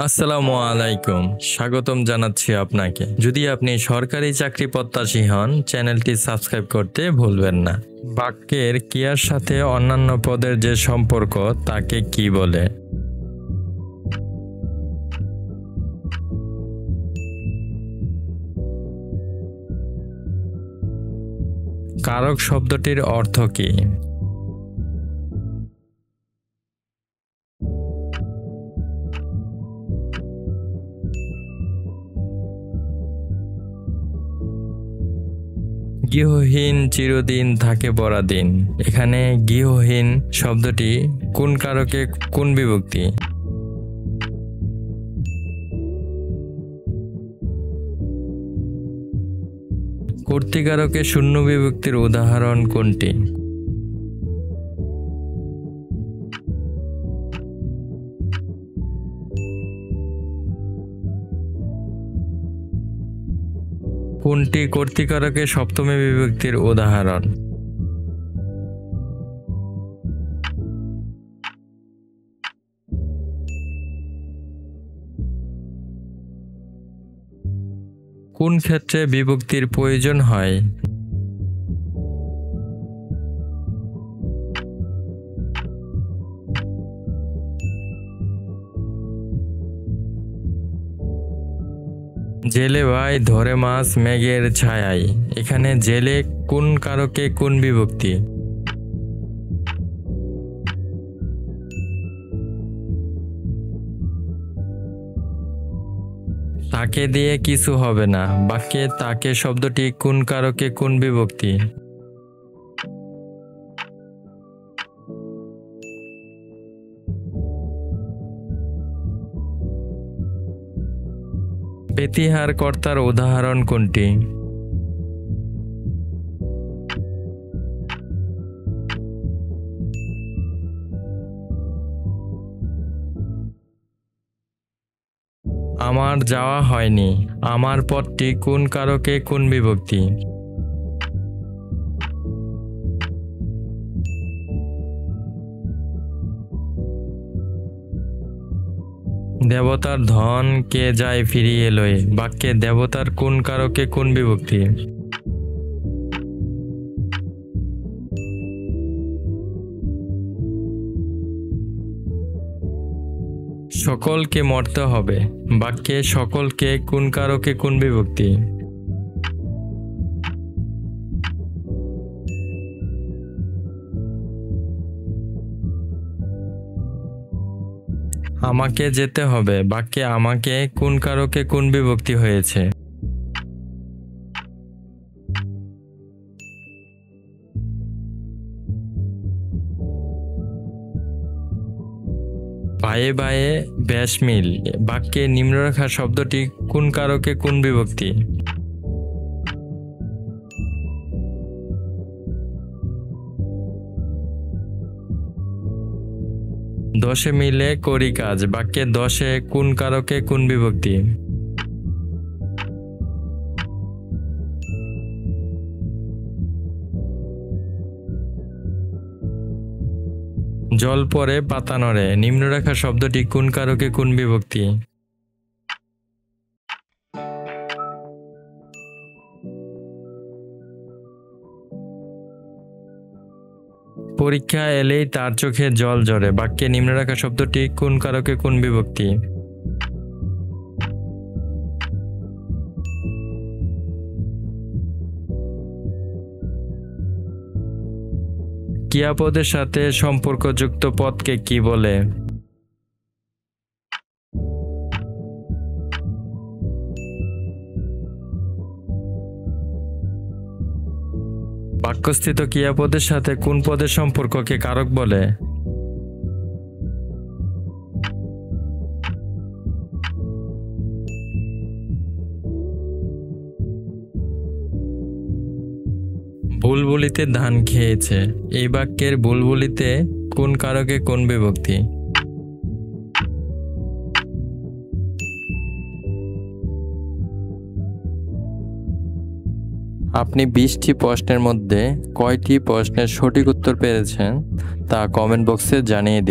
আসসালামু আলাইকুম, স্বাগতম জানাচ্ছি আপনাকে। যদি আপনি সরকারি চাকরি প্রত্যাশী হন, চ্যানেলটি সাবস্ক্রাইব করতে ভুলবেন না। বাক্যের ক্রিয়ার সাথে অন্যান্য পদের যে সম্পর্ক তাকে কি বলে? কারক শব্দটির অর্থ কি? গৃহহীন চিরদিন থাকে পরাধীন। এখানে গৃহহীন শব্দটি কোন কারকে কোন বিভক্তি? কর্তৃকারকে শূন্য বিভক্তির উদাহরণ কোনটি? কোনটি কর্তৃকারকে সপ্তমী বিভক্তির উদাহরণ? কোন ক্ষেত্রে বিভক্তির প্রয়োজন হয়? জেলে ভাই ধরে মাছ মেঘের ছায়ায়। এখানে জেলে কোন কারকে কোন বিভক্তি? তাকে দিয়ে কিছু হবে না। বাক্যে তাকে শব্দটি কোন কারকে কোন বিভক্তি? ব্যতিহার কর্তার উদাহরণ কোনটি? আমার যাওয়া হয়নি। আমার পদটি কোন কারকে কোন বিভক্তি? দেবতার ধন কে যায় ফিরিয়ে লয়ে। বাক্যে দেবতার কোন কারকে কোন বিভক্তি? সকলকে মরতে হবে। বাক্যে সকলকে কোন কারকে কোন বিভক্তি? আমাকে যেতে হবে। বাক্যে আমাকে কোন কারকে কোন বিভক্তি হয়েছে? বায়ে বায়ে ব্যাস মিল। বাক্যে নিম্নরেখা শব্দটি কোন কারকে কোন বিভক্তি? দশে মিলে করি কাজ। বাক্যে দশে কোন কারকে কোন বিভক্তি? জল পরে পাতা নড়ে। নিম্নরেখা শব্দটি কোন কারকে কোন বিভক্তি? পরীক্ষা এলেই তার চোখে জল ঝরে। বাক্যে নিম্নরেখা শব্দটি কোন কারকে কোন বিভক্তি? ক্রিয়াপদের সাথে সম্পর্কযুক্ত পদকে কি বলে? বাক্যস্থিত ক্রিয়াপদের সাথে কোন পদের সম্পর্ককে কারক বলে? বুলবুলিতে ধান খেয়েছে। এই বাক্যের বুলবুলিতে কোন কারকে কোন বিভক্তি? আপনি 20টি প্রশ্নের মধ্যে কয়টি প্রশ্নের সঠিক উত্তর পেয়েছেন তা কমেন্ট বক্সে জানিয়ে দিন।